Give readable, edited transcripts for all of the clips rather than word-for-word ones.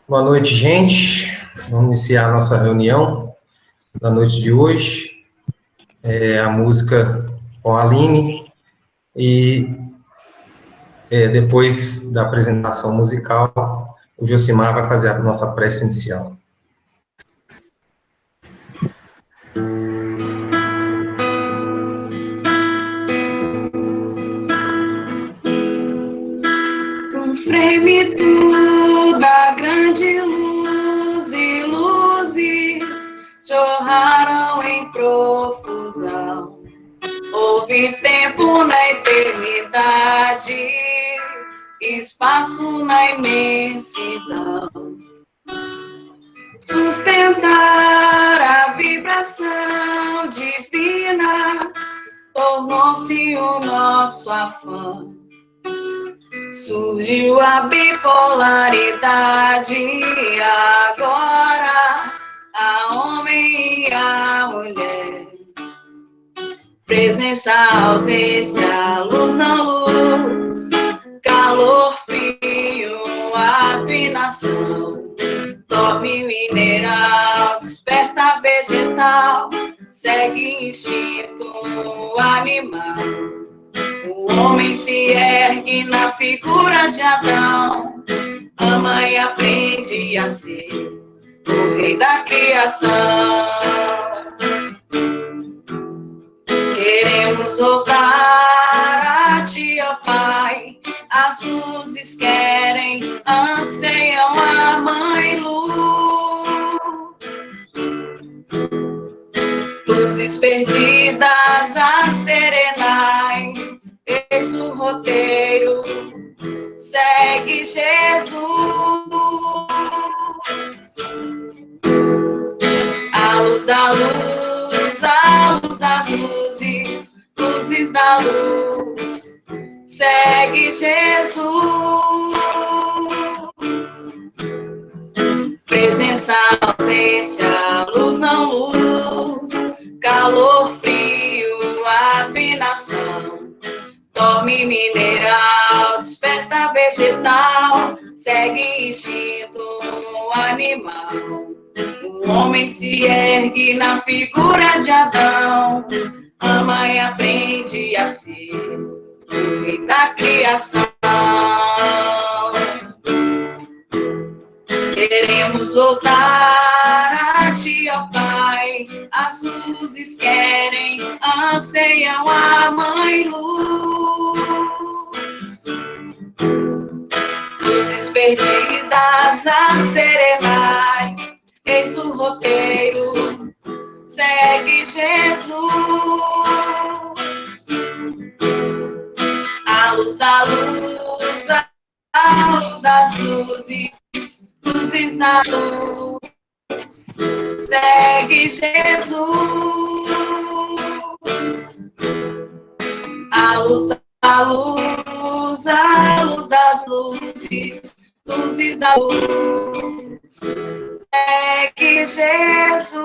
Boa noite, gente. Vamos iniciar a nossa reunião da noite de hoje. A música com a Aline e depois da apresentação musical, o Josimar vai fazer a nossa prece inicial. Freme tu da grande luz e luzes jorraram em profusão. Houve tempo na eternidade, espaço na imensidão. Sustentar a vibração divina tornou-se o nosso afã. Surgiu a bipolaridade, agora a homem e a mulher. Presença, ausência, luz, não luz, calor, frio, ato e nação. Dorme mineral, desperta vegetal, segue instinto animal. O homem se ergue na figura de Adão, ama e aprende a ser o rei da criação. Queremos voltar a ti, ó Pai, as luzes querem, anseiam a mãe luz. Luzes perdidas a serenai, eis o roteiro, segue Jesus. A luz da luz, a luz das luzes, luzes da luz, segue Jesus. Presença, ausência, luz, não luz, calor, frio, afinação. Dorme mineral, desperta vegetal, segue instinto animal. O homem se ergue na figura de Adão, ama e aprende a ser o rei da criação. Queremos voltar a ti, ó Pai, as luzes querem, anseiam a mãe luz. Luzes perdidas a serenai, eis o roteiro, segue Jesus. A luz da luz, a luz das luzes, luzes da luz, segue Jesus. A luz da luz, a luz das luzes, luzes da luz, segue Jesus.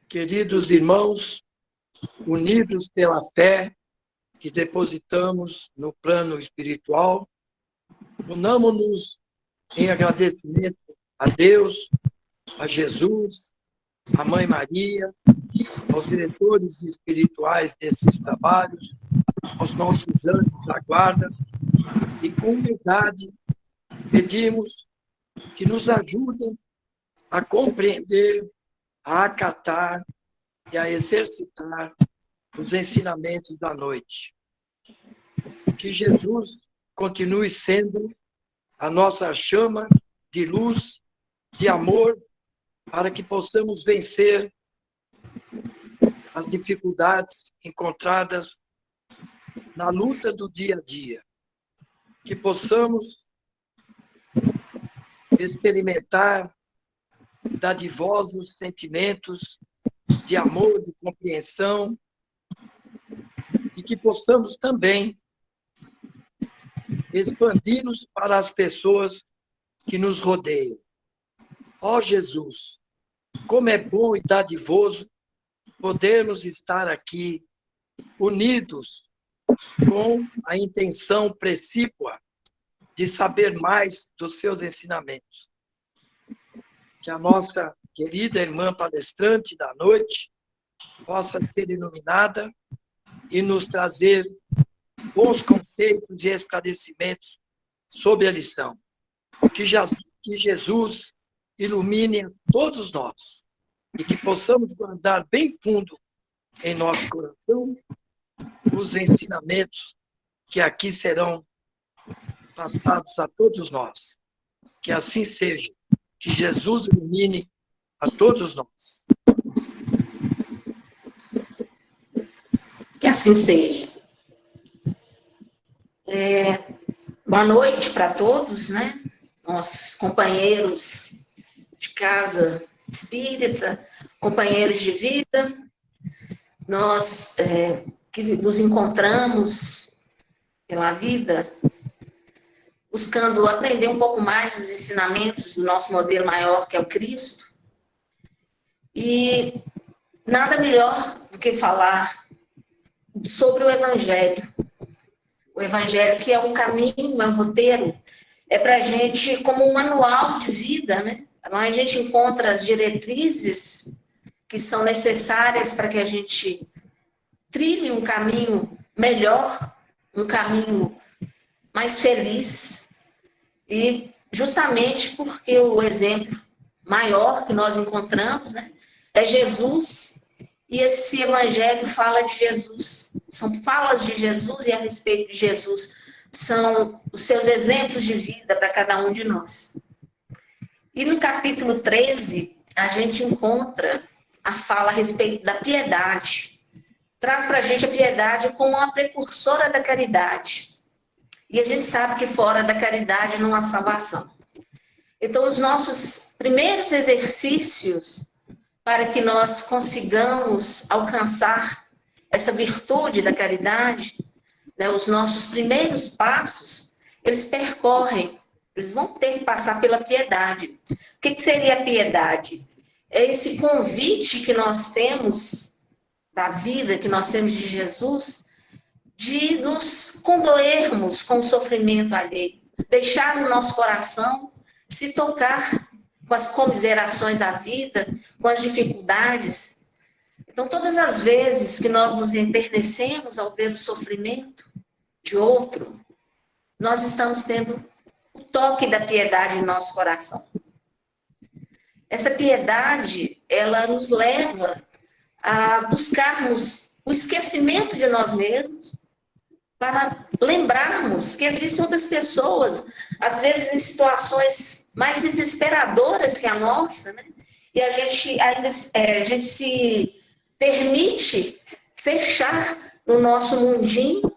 Queridos irmãos, unidos pela fé que depositamos no plano espiritual, unamos-nos em agradecimento a Deus, a Jesus, a Mãe Maria, aos diretores espirituais desses trabalhos, aos nossos anjos da guarda, e com humildade pedimos que nos ajudem a compreender, a acatar e a exercitar os ensinamentos da noite. Que Jesus continue sendo a nossa chama de luz, de amor, para que possamos vencer as dificuldades encontradas na luta do dia a dia. Que possamos experimentar dadivosos sentimentos de amor, de compreensão, e que possamos também expandi-los para as pessoas que nos rodeiam. Ó Jesus, como é bom e dadivoso podermos estar aqui unidos com a intenção precípua de saber mais dos seus ensinamentos. Que a nossa querida irmã palestrante da noite possa ser iluminada e nos trazer bons conceitos e esclarecimentos sobre a lição. Que Jesus ilumine a todos nós e que possamos guardar bem fundo em nosso coração os ensinamentos que aqui serão passados a todos nós. Que assim seja. Que Jesus ilumine a todos nós. Que assim seja. Boa noite para todos, né? Nossos companheiros de casa espírita, companheiros de vida. Nós que nos encontramos pela vida, buscando aprender um pouco mais dos ensinamentos do nosso modelo maior, que é o Cristo. E nada melhor do que falar sobre o Evangelho. O Evangelho, que é um caminho, é um roteiro, é para a gente como um manual de vida, né? Lá a gente encontra as diretrizes que são necessárias para que a gente trilhe um caminho melhor, um caminho mais feliz. E justamente porque o exemplo maior que nós encontramos, né, é Jesus, e esse evangelho fala de Jesus, são falas de Jesus e a respeito de Jesus, são os seus exemplos de vida para cada um de nós. E no capítulo 13, a gente encontra a fala a respeito da piedade. Traz para a gente a piedade como uma precursora da caridade. E a gente sabe que fora da caridade não há salvação. Então, os nossos primeiros exercícios para que nós consigamos alcançar essa virtude da caridade, né, os nossos primeiros passos, eles vão ter que passar pela piedade. O que seria a piedade? É esse convite que nós temos da vida, que nós temos de Jesus, de nos condoermos com o sofrimento alheio, deixar o nosso coração se tocar com as comiserações da vida, com as dificuldades. Então, todas as vezes que nós nos enternecemos ao ver o sofrimento de outro, nós estamos tendo o toque da piedade em nosso coração. Essa piedade, ela nos leva a buscarmos o esquecimento de nós mesmos, para lembrarmos que existem outras pessoas, às vezes em situações mais desesperadoras que a nossa, né? E a gente se permite fechar no nosso mundinho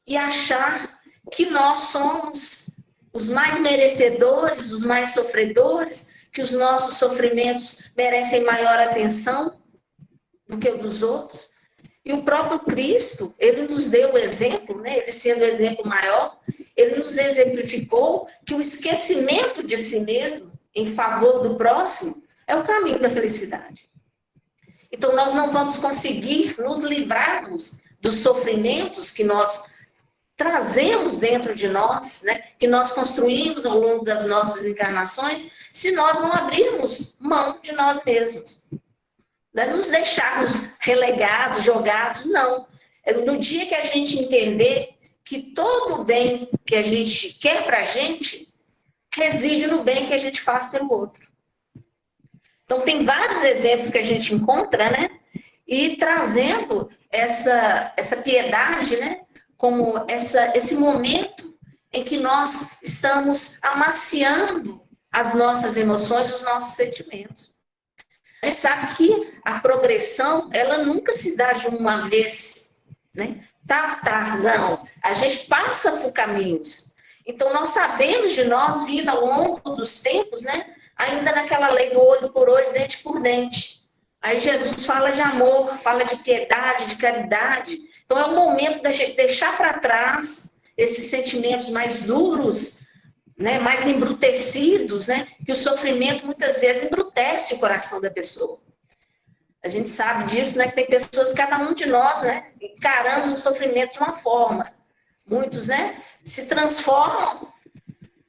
e achar que nós somos os mais merecedores, os mais sofredores, que os nossos sofrimentos merecem maior atenção do que o dos outros. E o próprio Cristo, ele nos deu o exemplo, né? Ele sendo o exemplo maior, ele nos exemplificou que o esquecimento de si mesmo em favor do próximo é o caminho da felicidade. Então, nós não vamos conseguir nos livrarmos dos sofrimentos que nós trazemos dentro de nós, né? Que nós construímos ao longo das nossas encarnações, se nós não abrirmos mão de nós mesmos. Não é nos deixarmos relegados, jogados, não. É no dia que a gente entender que todo o bem que a gente quer para a gente reside no bem que a gente faz pelo outro. Então, tem vários exemplos que a gente encontra, né? E trazendo essa piedade, né? Como esse momento em que nós estamos amaciando as nossas emoções, os nossos sentimentos. A gente sabe que a progressão, ela nunca se dá de uma vez, né? Não. A gente passa por caminhos. Então, nós sabemos de nós, vindo ao longo dos tempos, né? Ainda naquela lei do olho por olho, dente por dente. Aí Jesus fala de amor, fala de piedade, de caridade. Então, é o momento da gente deixar para trás esses sentimentos mais duros né, mais embrutecidos, né, que o sofrimento muitas vezes embrutece o coração da pessoa. A gente sabe disso, né, que tem pessoas, cada um de nós, né, encaramos o sofrimento de uma forma. Muitos, né, se transformam,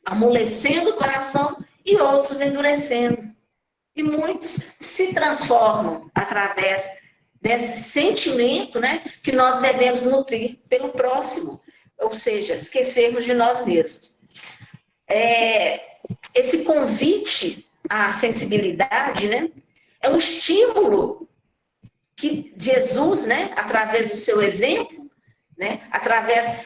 amolecendo o coração, e outros endurecendo. E muitos se transformam através desse sentimento, né, que nós devemos nutrir pelo próximo, ou seja, esquecermos de nós mesmos. Esse convite à sensibilidade, né, é um estímulo que Jesus, né, através do seu exemplo, né,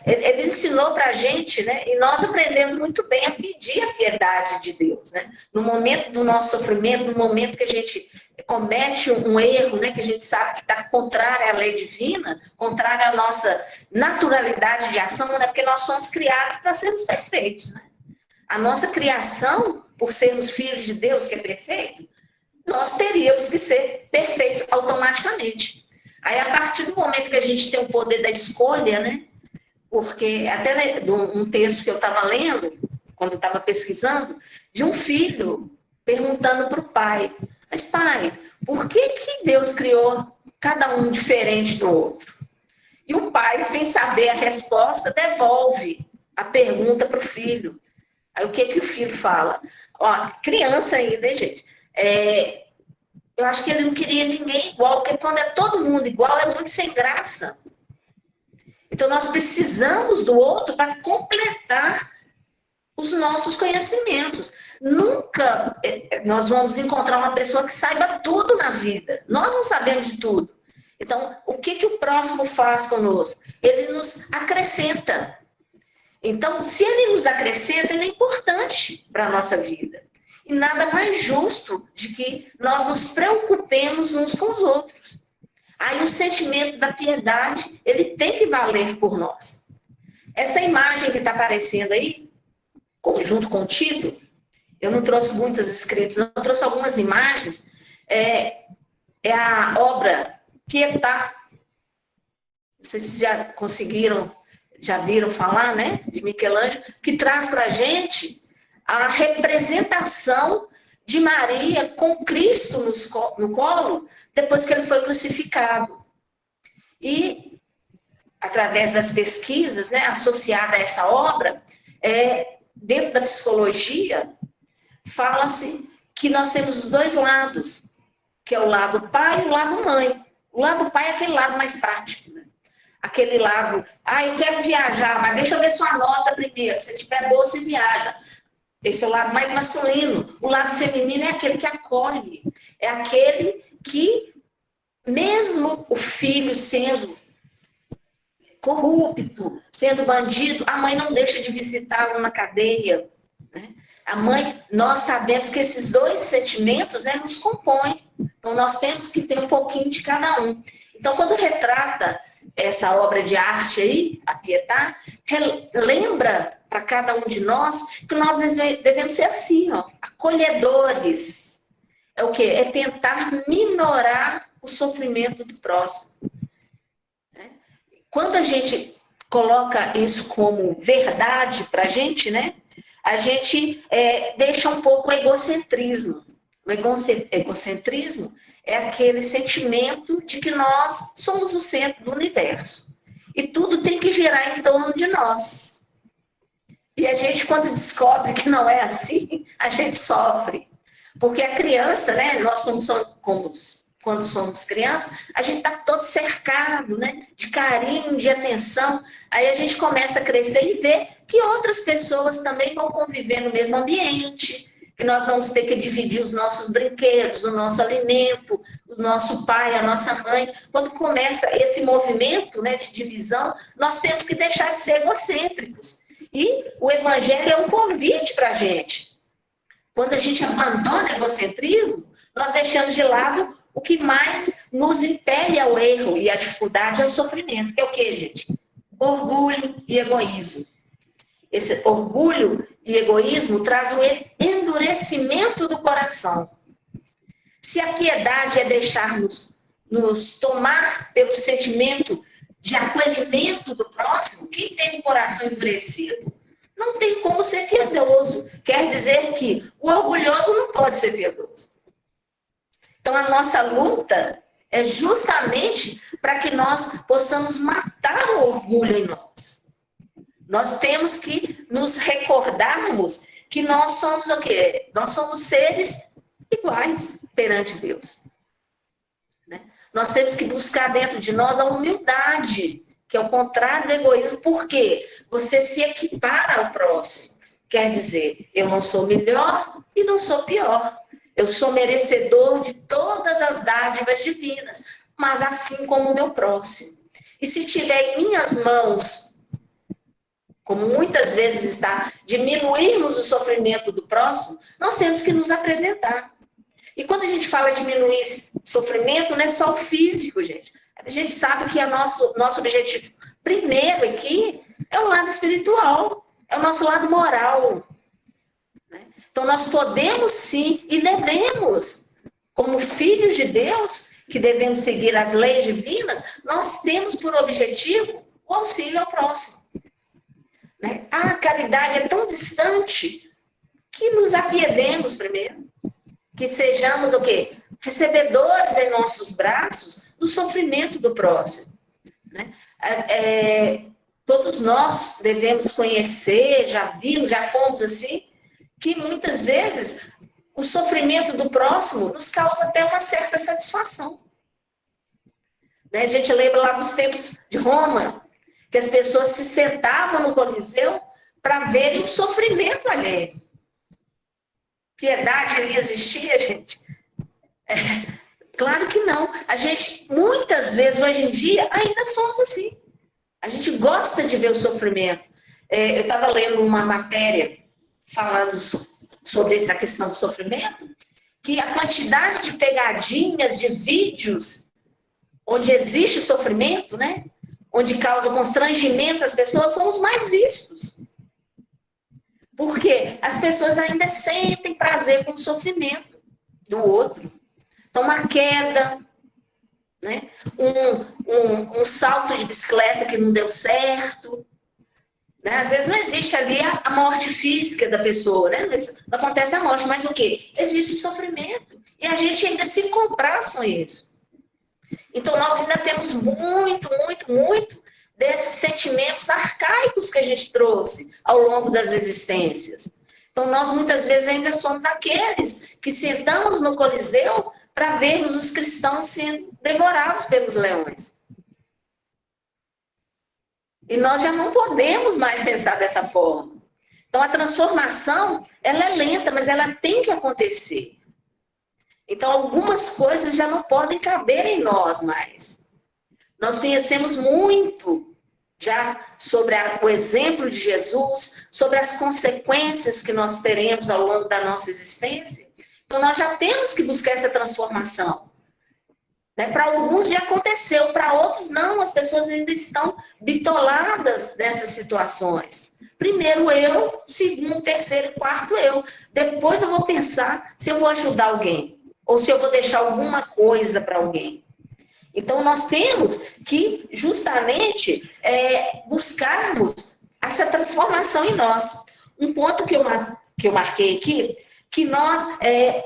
ele ensinou para a gente, né, e nós aprendemos muito bem a pedir a piedade de Deus, né, no momento do nosso sofrimento, no momento que a gente comete um erro, né, que a gente sabe que está contrário à lei divina, contrário à nossa naturalidade de ação, né, porque nós somos criados para sermos perfeitos, né. A nossa criação, por sermos filhos de Deus, que é perfeito, nós teríamos que ser perfeitos automaticamente. Aí, a partir do momento que a gente tem o poder da escolha, né? Porque até um texto que eu estava lendo, quando eu estava pesquisando, de um filho perguntando para o pai, mas pai, por que Deus criou cada um diferente do outro? E o pai, sem saber a resposta, devolve a pergunta para o filho. Aí o que o filho fala? Ó, criança ainda, hein, gente? Eu acho que ele não queria ninguém igual, porque quando é todo mundo igual, é muito sem graça. Então, nós precisamos do outro para completar os nossos conhecimentos. Nunca nós vamos encontrar uma pessoa que saiba tudo na vida. Nós não sabemos de tudo. Então, o que o próximo faz conosco? Ele nos acrescenta. Então, se ele nos acrescenta, ele é importante para a nossa vida. E nada mais justo de que nós nos preocupemos uns com os outros. Aí o sentimento da piedade, ele tem que valer por nós. Essa imagem que está aparecendo aí, junto com o título, eu não trouxe muitas escritas, eu trouxe algumas imagens, é a obra Pietà. Não sei se já conseguiram, já viram falar, né? De Michelangelo, que traz para a gente a representação de Maria com Cristo no colo, depois que ele foi crucificado. E, através das pesquisas, né, associada a essa obra, dentro da psicologia, fala-se que nós temos os dois lados, que é o lado pai e o lado mãe. O lado pai é aquele lado mais prático, né? Aquele lado, eu quero viajar, mas deixa eu ver sua nota primeiro, se tiver boa, você viaja. Esse é o lado mais masculino. O lado feminino é aquele que acolhe. É aquele que, mesmo o filho sendo corrupto, sendo bandido, a mãe não deixa de visitá-lo na cadeia. Né? A mãe, nós sabemos que esses dois sentimentos, né, nos compõem. Então, nós temos que ter um pouquinho de cada um. Então, quando retrata essa obra de arte aí, a Pietà, lembra para cada um de nós que nós devemos ser assim, ó, acolhedores. É o quê? É tentar minorar o sofrimento do próximo. Quando a gente coloca isso como verdade para a gente, né? A gente deixa um pouco o egocentrismo. O egocentrismo é aquele sentimento de que nós somos o centro do universo. E tudo tem que girar em torno de nós. E a gente, quando descobre que não é assim, a gente sofre. Porque a criança, né, nós quando somos crianças, a gente está todo cercado, né, de carinho, de atenção. Aí a gente começa a crescer e ver que outras pessoas também vão conviver no mesmo ambiente, que nós vamos ter que dividir os nossos brinquedos, o nosso alimento, o nosso pai, a nossa mãe. Quando começa esse movimento, né, de divisão, nós temos que deixar de ser egocêntricos. E o evangelho é um convite para a gente. Quando a gente abandona o egocentrismo, nós deixamos de lado o que mais nos impele ao erro e à dificuldade, ao sofrimento, que é o quê, gente? Orgulho e egoísmo. Esse orgulho e egoísmo traz o endurecimento do coração. Se a piedade é deixarmos nos tomar pelo sentimento de acolhimento do próximo, quem tem o coração endurecido Não tem como ser piedoso. Quer dizer que o orgulhoso não pode ser piedoso. Então, a nossa luta é justamente para que nós possamos matar o orgulho em nós. Nós temos que nos recordarmos que nós somos o quê? Nós somos seres iguais perante Deus. Né? Nós temos que buscar dentro de nós a humildade, que é o contrário do egoísmo. Por quê? Você se equipara ao próximo. Quer dizer, eu não sou melhor e não sou pior. Eu sou merecedor de todas as dádivas divinas, mas assim como o meu próximo. E se tiver em minhas mãos, como muitas vezes está, diminuirmos o sofrimento do próximo, nós temos que nos apresentar. E quando a gente fala diminuir sofrimento, não é só o físico, gente. A gente sabe que nosso objetivo primeiro aqui é o lado espiritual, é o nosso lado moral. Né? Então, nós podemos sim e devemos, como filhos de Deus, que devemos seguir as leis divinas, nós temos por objetivo o auxílio ao próximo. Né? A caridade é tão distante que nos apiedemos primeiro. Que sejamos o quê? Recebedores em nossos braços do sofrimento do próximo. Né? Todos nós devemos conhecer, já vimos, já fomos assim, que muitas vezes o sofrimento do próximo nos causa até uma certa satisfação. Né? A gente lembra lá dos tempos de Roma, que as pessoas se sentavam no Coliseu para verem o sofrimento alheio. Piedade ali existia, gente? Claro que não. A gente, muitas vezes, hoje em dia, ainda somos assim. A gente gosta de ver o sofrimento. Eu estava lendo uma matéria falando sobre essa questão do sofrimento, que a quantidade de pegadinhas, de vídeos, onde existe sofrimento, né? Onde causa constrangimento às pessoas, são os mais vistos. Porque as pessoas ainda sentem prazer com o sofrimento do outro. Então, uma queda, né? um salto de bicicleta que não deu certo. Né? Às vezes não existe ali a morte física da pessoa, né? Não acontece a morte, mas o quê? Existe o sofrimento. E a gente ainda se compraz com isso. Então, nós ainda temos muito desses sentimentos arcaicos que a gente trouxe ao longo das existências. Então, nós muitas vezes ainda somos aqueles que sentamos no Coliseu para vermos os cristãos sendo devorados pelos leões. E nós já não podemos mais pensar dessa forma. Então, a transformação, ela é lenta, mas ela tem que acontecer. Então, algumas coisas já não podem caber em nós mais. Nós conhecemos muito já sobre o exemplo de Jesus, sobre as consequências que nós teremos ao longo da nossa existência. Então, nós já temos que buscar essa transformação. Né? Para alguns já aconteceu, para outros não. As pessoas ainda estão bitoladas nessas situações. Primeiro eu, segundo, terceiro, quarto eu. Depois eu vou pensar se eu vou ajudar alguém ou se eu vou deixar alguma coisa para alguém. Então, nós temos que, justamente, buscarmos essa transformação em nós. Um ponto que eu marquei aqui, que nós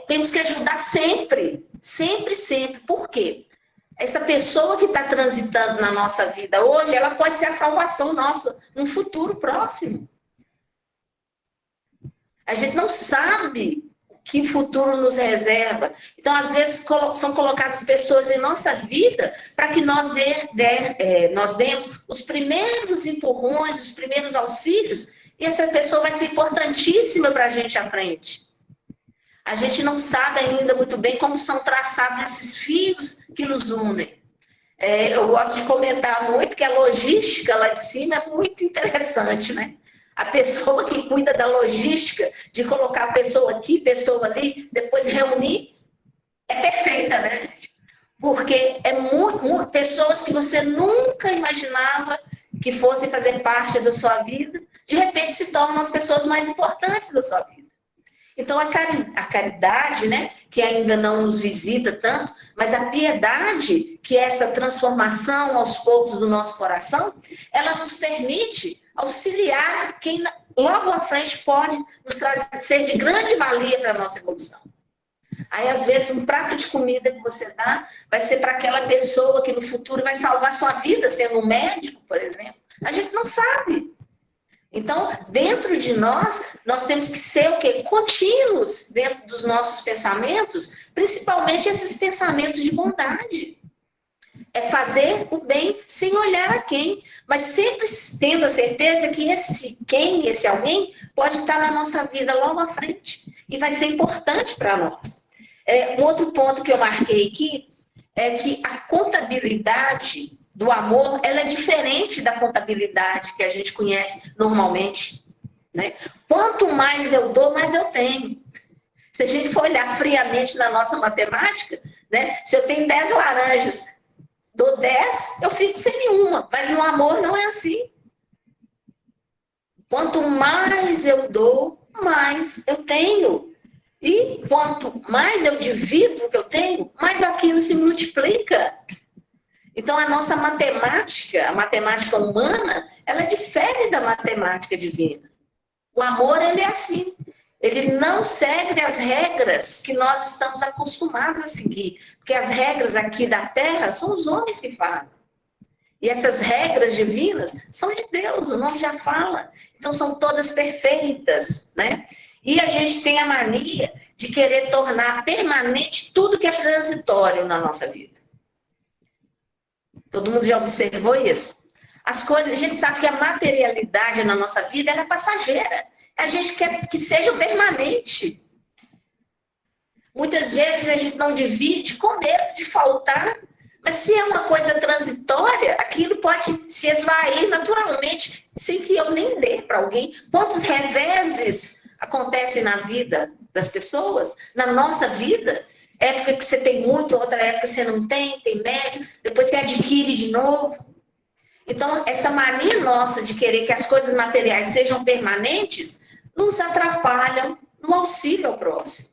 temos que ajudar sempre. Sempre, sempre. Por quê? Essa pessoa que está transitando na nossa vida hoje, ela pode ser a salvação nossa num futuro próximo. A gente não sabe que futuro nos reserva. Então, às vezes, são colocadas pessoas em nossa vida para que nós demos os primeiros empurrões, os primeiros auxílios, e essa pessoa vai ser importantíssima para a gente à frente. A gente não sabe ainda muito bem como são traçados esses fios que nos unem. Eu gosto de comentar muito que a logística lá de cima é muito interessante, né? A pessoa que cuida da logística, de colocar a pessoa aqui, pessoa ali, depois reunir, é perfeita, né? Porque pessoas que você nunca imaginava que fossem fazer parte da sua vida, de repente se tornam as pessoas mais importantes da sua vida. Então, a caridade, né, que ainda não nos visita tanto, mas a piedade, que é essa transformação aos poucos do nosso coração, ela nos permite auxiliar quem logo à frente pode nos ser de grande valia para a nossa evolução. Aí, às vezes, um prato de comida que você dá vai ser para aquela pessoa que no futuro vai salvar sua vida, sendo um médico, por exemplo. A gente não sabe. Então, dentro de nós, nós temos que ser o quê? Contínuos dentro dos nossos pensamentos, principalmente esses pensamentos de bondade. É fazer o bem sem olhar a quem, mas sempre tendo a certeza que esse quem, esse alguém, pode estar na nossa vida logo à frente e vai ser importante para nós. Um outro ponto que eu marquei aqui é que a contabilidade do amor, ela é diferente da contabilidade que a gente conhece normalmente, né? Quanto mais eu dou, mais eu tenho. Se a gente for olhar friamente na nossa matemática, né? Se eu tenho 10 laranjas, dou 10, eu fico sem nenhuma. Mas no amor não é assim. Quanto mais eu dou, mais eu tenho. E quanto mais eu divido o que eu tenho, mais aquilo se multiplica. Então, a nossa matemática, a matemática humana, ela difere da matemática divina. O amor, ele é assim. Ele não segue as regras que nós estamos acostumados a seguir. Porque as regras aqui da Terra são os homens que fazem. E essas regras divinas são de Deus, o nome já fala. Então, são todas perfeitas, né? E a gente tem a mania de querer tornar permanente tudo que é transitório na nossa vida. Todo mundo já observou isso? As coisas, a gente sabe que a materialidade na nossa vida ela é passageira. A gente quer que seja permanente. Muitas vezes a gente não divide com medo de faltar, mas se é uma coisa transitória, aquilo pode se esvair naturalmente, sem que eu nem dê para alguém. Quantos reveses acontecem na vida das pessoas, na nossa vida? Época que você tem muito, outra época você não tem, tem médio, depois você adquire de novo. Então, essa mania nossa de querer que as coisas materiais sejam permanentes nos atrapalham no auxílio ao próximo.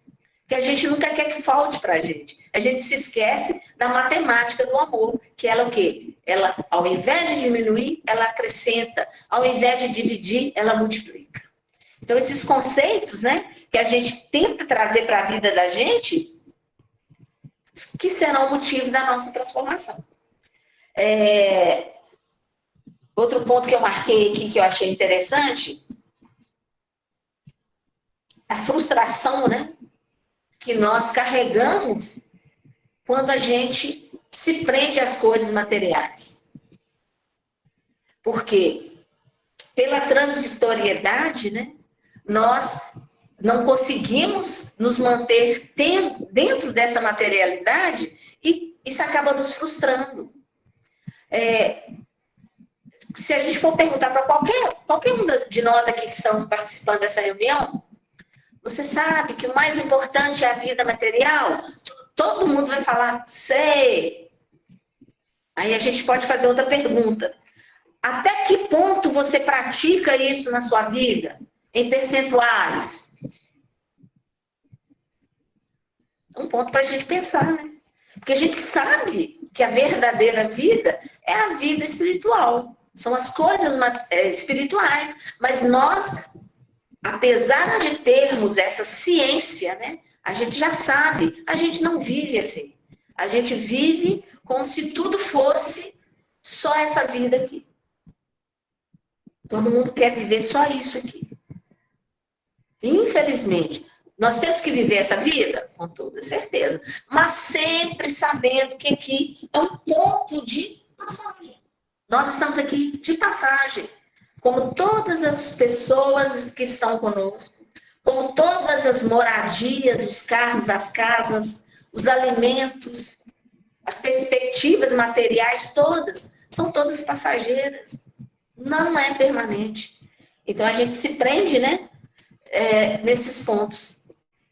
Que a gente nunca quer que falte para a gente. A gente se esquece da matemática do amor, que ela o quê? Ela, ao invés de diminuir, ela acrescenta. Ao invés de dividir, ela multiplica. Então, esses conceitos, né, que a gente tenta trazer para a vida da gente, que serão o motivo da nossa transformação. Outro ponto que eu marquei aqui, que eu achei interessante, a frustração, né, que nós carregamos quando a gente se prende às coisas materiais. Porque, pela transitoriedade, né, nós não conseguimos nos manter dentro dessa materialidade e isso acaba nos frustrando. Se a gente for perguntar para qualquer um de nós aqui que estamos participando dessa reunião, você sabe que o mais importante é a vida material? Todo mundo vai falar, sei. Aí a gente pode fazer outra pergunta. Até que ponto você pratica isso na sua vida? Em percentuais? Um ponto para a gente pensar, né? Porque a gente sabe que a verdadeira vida é a vida espiritual. São as coisas espirituais. Mas nós, apesar de termos essa ciência, né? A gente já sabe, a gente não vive assim. A gente vive como se tudo fosse só essa vida aqui. Todo mundo quer viver só isso aqui. Infelizmente, nós temos que viver essa vida? Com toda certeza. Mas sempre sabendo que aqui é um ponto de passagem. Nós estamos aqui de passagem. Como todas as pessoas que estão conosco, como todas as moradias, os carros, as casas, os alimentos, as perspectivas materiais, todas, são todas passageiras. Não é permanente. Então, a gente se prende, né? Nesses pontos.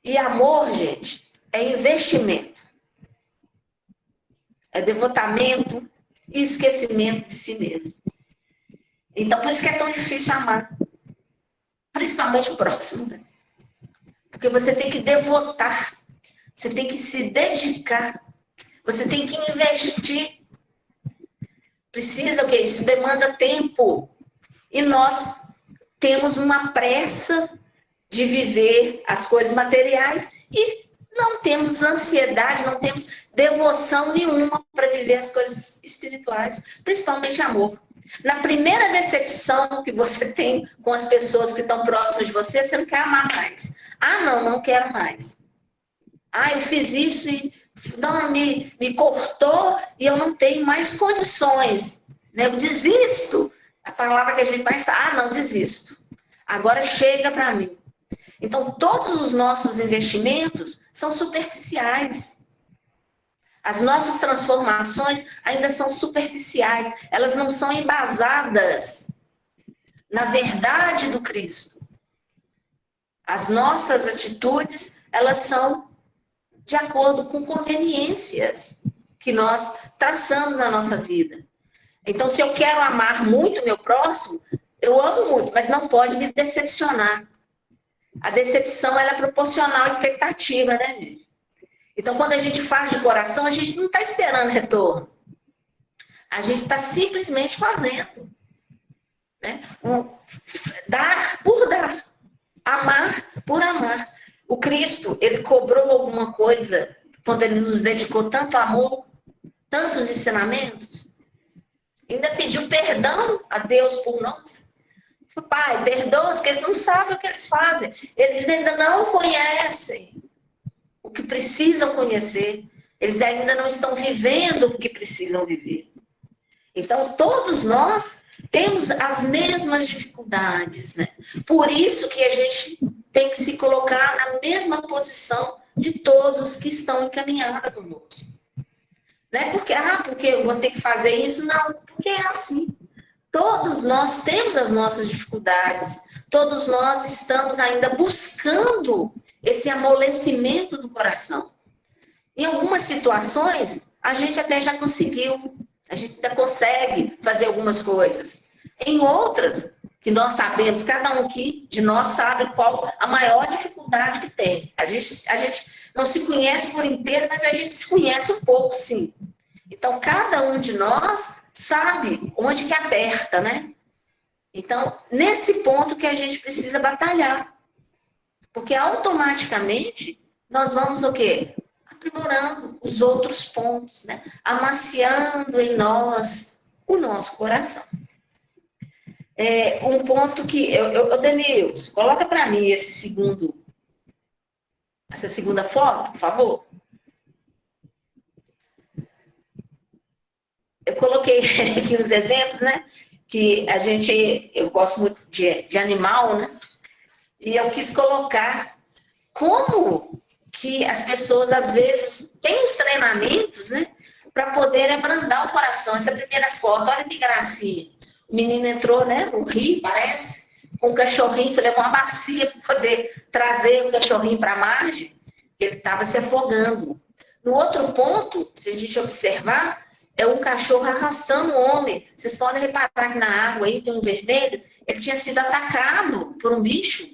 E amor, gente, é investimento. É devotamento e esquecimento de si mesmo. Então, por isso que é tão difícil amar. Principalmente o próximo, né? Porque você tem que devotar. Você tem que se dedicar. Você tem que investir. Precisa o quê? Isso demanda tempo. E nós temos uma pressa de viver as coisas materiais e não temos ansiedade, não temos devoção nenhuma para viver as coisas espirituais, principalmente amor. Na primeira decepção que você tem com as pessoas que estão próximas de você, você não quer amar mais. Ah, não quero mais. Ah, eu fiz isso e não, me cortou e eu não tenho mais condições. Né? Eu desisto. A palavra que a gente mais fala, não, desisto. Agora chega para mim. Então, todos os nossos investimentos são superficiais. As nossas transformações ainda são superficiais. Elas não são embasadas na verdade do Cristo. As nossas atitudes, elas são de acordo com conveniências que nós traçamos na nossa vida. Então, se eu quero amar muito meu próximo, eu amo muito, mas não pode me decepcionar. A decepção, ela é proporcional à expectativa, né, gente? Então, quando a gente faz de coração, a gente não está esperando retorno. A gente está simplesmente fazendo. Né? Dar por dar. Amar por amar. O Cristo, ele cobrou alguma coisa quando ele nos dedicou tanto amor, tantos ensinamentos. Ainda pediu perdão a Deus por nós. Pai, perdoa-os, que eles não sabem o que eles fazem. Eles ainda não conhecem o que precisam conhecer. Eles ainda não estão vivendo o que precisam viver. Então, todos nós temos as mesmas dificuldades, né? Por isso que a gente tem que se colocar na mesma posição de todos que estão encaminhados conosco. Não é porque eu vou ter que fazer isso, não, porque é assim. Todos nós temos as nossas dificuldades, todos nós estamos ainda buscando esse amolecimento do coração. Em algumas situações, a gente até já conseguiu, a gente ainda consegue fazer algumas coisas. Em outras, que nós sabemos, cada um aqui de nós sabe qual a maior dificuldade que tem. A gente não se conhece por inteiro, mas a gente se conhece um pouco, sim. Então, cada um de nós sabe onde que aperta, né? Então, nesse ponto que a gente precisa batalhar. Porque automaticamente nós vamos o quê? Aprimorando os outros pontos, né? Amaciando em nós o nosso coração. Um ponto que... Denilson, coloca para mim essa segunda foto, por favor. Eu coloquei aqui os exemplos, né? Que eu gosto muito de animal, né? E eu quis colocar como que as pessoas, às vezes, têm os treinamentos, né? Para poder abrandar o coração. Essa primeira foto, olha que gracinha. O menino entrou, né? No rio, parece, com um cachorrinho, levou uma bacia para poder trazer o cachorrinho para a margem, ele estava se afogando. No outro ponto, se a gente observar, é um cachorro arrastando um homem. Vocês podem reparar que na água aí tem um vermelho. Ele tinha sido atacado por um bicho.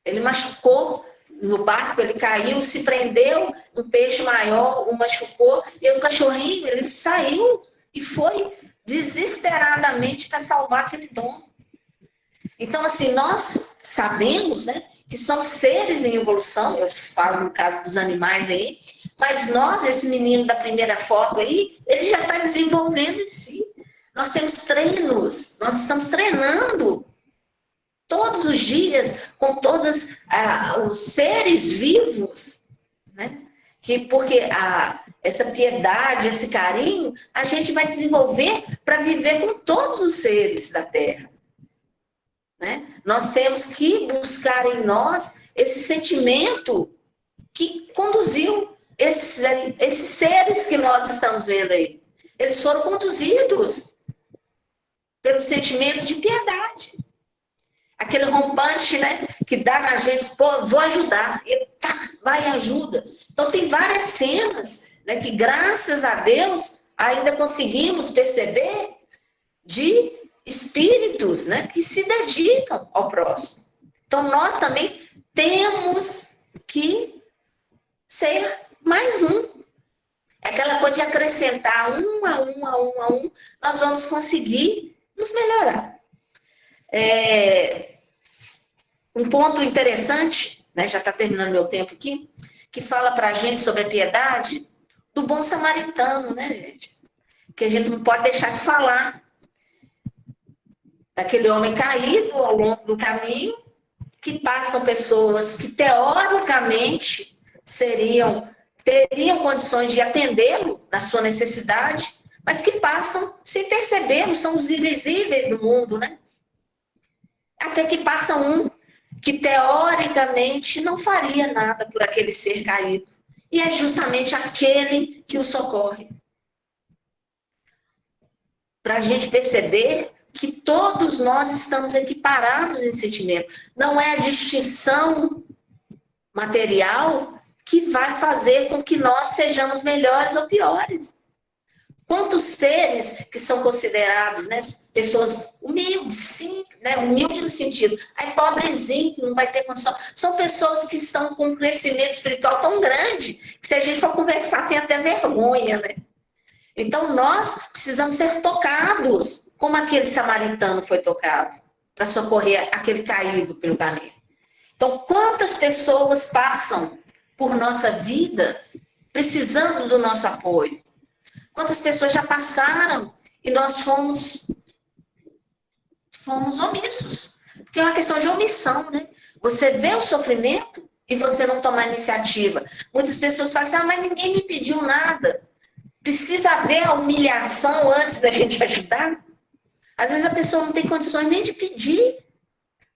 Ele machucou no barco, ele caiu, se prendeu, um peixe maior o machucou, e o cachorrinho, ele saiu e foi desesperadamente para salvar aquele dono. Então, assim, nós sabemos, né, que são seres em evolução, eu falo no caso dos animais aí, mas nós, esse menino da primeira foto aí, ele já está desenvolvendo em si. Nós temos treinos, nós estamos treinando todos os dias com todos os seres vivos, né? Porque essa piedade, esse carinho, a gente vai desenvolver para viver com todos os seres da Terra. Né? Nós temos que buscar em nós esse sentimento que conduziu esses seres que nós estamos vendo aí. Eles foram conduzidos pelo sentimento de piedade. Aquele rompante, né, que dá na gente, pô, vou ajudar. E tá, vai e ajuda. Então, tem várias cenas, né, que, graças a Deus, ainda conseguimos perceber de espíritos, né, que se dedicam ao próximo. Então, nós também temos que ser mais um. Aquela coisa de acrescentar um a um, nós vamos conseguir nos melhorar. um ponto interessante, né, já está terminando meu tempo aqui, que fala para a gente sobre a piedade do bom samaritano, né, gente? Que a gente não pode deixar de falar daquele homem caído ao longo do caminho, que passam pessoas que teoricamente teriam condições de atendê-lo na sua necessidade, mas que passam sem percebê-lo, são os invisíveis do mundo, né? Até que passa um que teoricamente não faria nada por aquele ser caído. E é justamente aquele que o socorre. Para a gente perceber que todos nós estamos equiparados em sentimento. Não é a distinção material que vai fazer com que nós sejamos melhores ou piores. Quantos seres que são considerados, né, pessoas humildes, sim, né, humilde no sentido, aí pobrezinho, que não vai ter condição, são pessoas que estão com um crescimento espiritual tão grande, que se a gente for conversar tem até vergonha, né? Então nós precisamos ser tocados, como aquele samaritano foi tocado, para socorrer aquele caído pelo caminho. Então quantas pessoas passam por nossa vida precisando do nosso apoio? Quantas pessoas já passaram e nós fomos omissos? Porque é uma questão de omissão, né? Você vê o sofrimento e você não toma iniciativa. Muitas pessoas falam assim, mas ninguém me pediu nada. Precisa haver a humilhação antes da gente ajudar? Às vezes a pessoa não tem condições nem de pedir.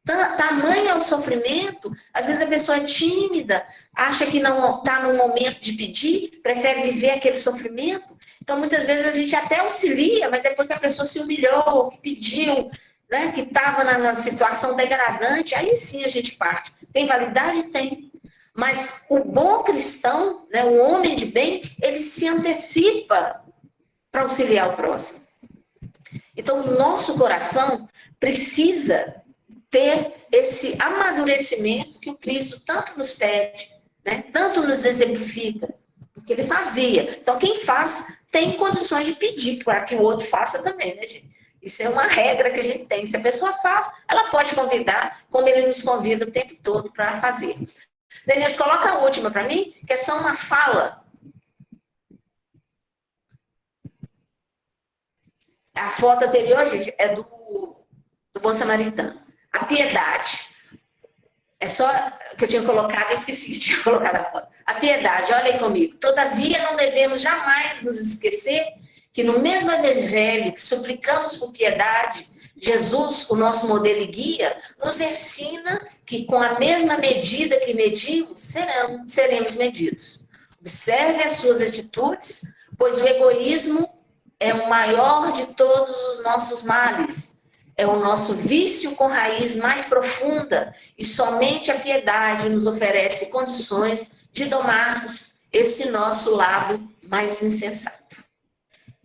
Tamanho é o sofrimento, às vezes a pessoa é tímida, acha que não está no momento de pedir, prefere viver aquele sofrimento. Então, muitas vezes a gente até auxilia, mas depois que a pessoa se humilhou, que pediu, né, que estava na situação degradante, aí sim a gente parte. Tem validade? Tem. Mas o bom cristão, né, o homem de bem, ele se antecipa para auxiliar o próximo. Então, o nosso coração precisa ter esse amadurecimento que o Cristo tanto nos pede, né? Tanto nos exemplifica, porque ele fazia. Então, quem faz tem condições de pedir para que o outro faça também, né, gente? Isso é uma regra que a gente tem. Se a pessoa faz, ela pode convidar, como ele nos convida o tempo todo para fazermos. Denilson, coloca a última para mim, que é só uma fala. A foto anterior, gente, é do Bom Samaritano. A piedade. É só que eu tinha colocado, eu esqueci que tinha colocado a foto. A piedade, olha aí comigo. Todavia, não devemos jamais nos esquecer que no mesmo evangelho que suplicamos por piedade, Jesus, o nosso modelo e guia, nos ensina que com a mesma medida que medimos, seremos medidos. Observe as suas atitudes, pois o egoísmo é o maior de todos os nossos males. É o nosso vício com raiz mais profunda e somente a piedade nos oferece condições de domarmos esse nosso lado mais insensato.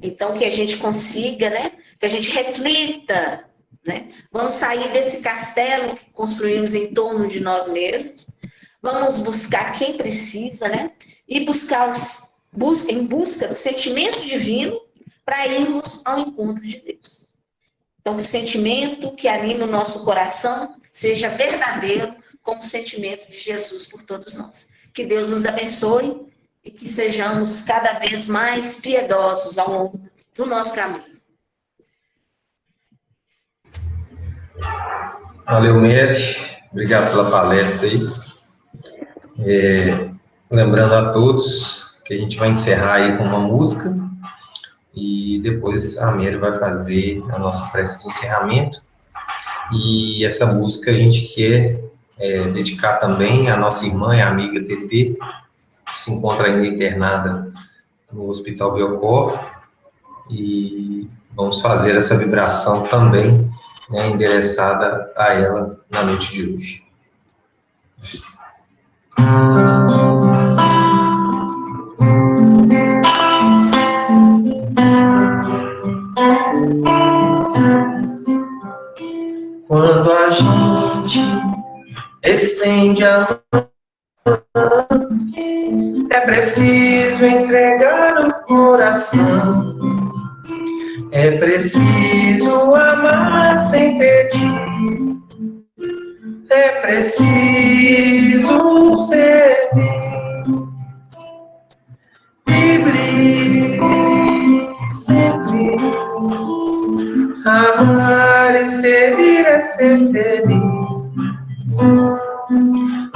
Então, que a gente consiga, né? Que a gente reflita, né? Vamos sair desse castelo que construímos em torno de nós mesmos. Vamos buscar quem precisa, né? E em busca do sentimento divino para irmos ao encontro de Deus. Então, que o sentimento que anima o nosso coração seja verdadeiro como o sentimento de Jesus por todos nós. Que Deus nos abençoe e que sejamos cada vez mais piedosos ao longo do nosso caminho. Valeu, Mary. Obrigado pela palestra aí. Lembrando a todos que a gente vai encerrar aí com uma música. E depois a Mary vai fazer a nossa prece de encerramento. E essa música a gente quer dedicar também à nossa irmã e amiga TT, que se encontra ainda internada no Hospital Biocor. E vamos fazer essa vibração também, né, endereçada a ela na noite de hoje. Quando a gente estende a mão, é preciso entregar o coração. É preciso amar sem pedir. É preciso servir. Livre sempre. Amar e servir é ser feliz.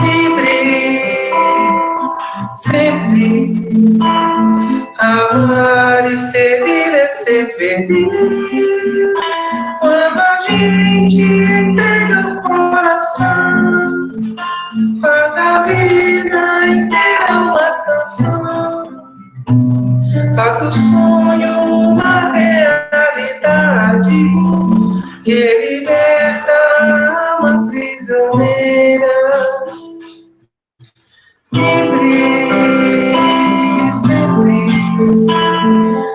Livre sempre. Amar e servir é ser feliz. Quando a gente entrega o coração, faz da vida inteira uma canção, faz do sonho uma realidade, que liberta a alma prisioneira. Livre sempre.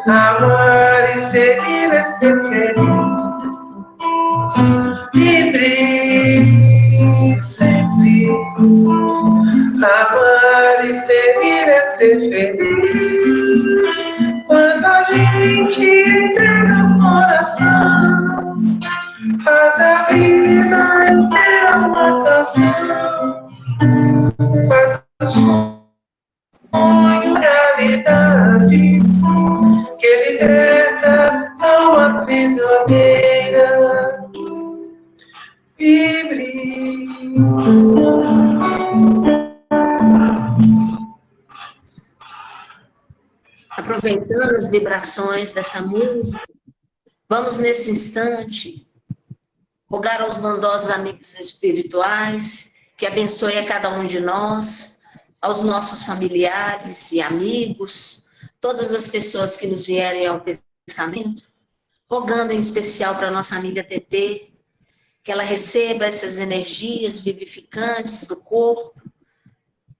Amar e seguir é ser feliz. Livre sempre. Amar e seguir é ser feliz. Quando a gente entrega o coração, faz da vida inteira uma canção, faz do sonho realidade, que liberta a alma prisioneira. Livre. Aproveitando as vibrações dessa música, vamos nesse instante rogar aos bondosos amigos espirituais que abençoe a cada um de nós, aos nossos familiares e amigos, todas as pessoas que nos vierem ao pensamento, rogando em especial para a nossa amiga Tetê, que ela receba essas energias vivificantes do corpo,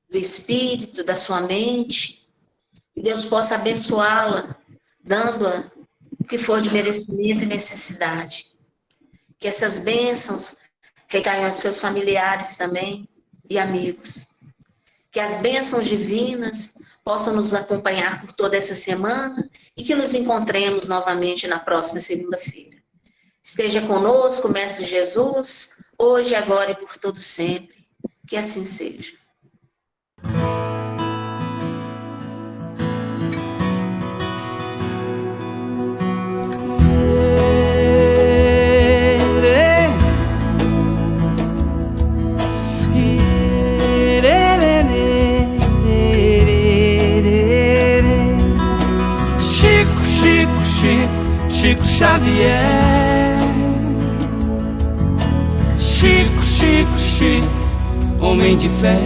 do espírito, da sua mente, que Deus possa abençoá-la, dando-a o que for de merecimento e necessidade. Que essas bênçãos recaiam aos seus familiares também e amigos. Que as bênçãos divinas possam nos acompanhar por toda essa semana e que nos encontremos novamente na próxima segunda-feira. Esteja conosco, Mestre Jesus, hoje, agora e por todo sempre. Que assim seja. Chico Xavier, Chico, homem de fé.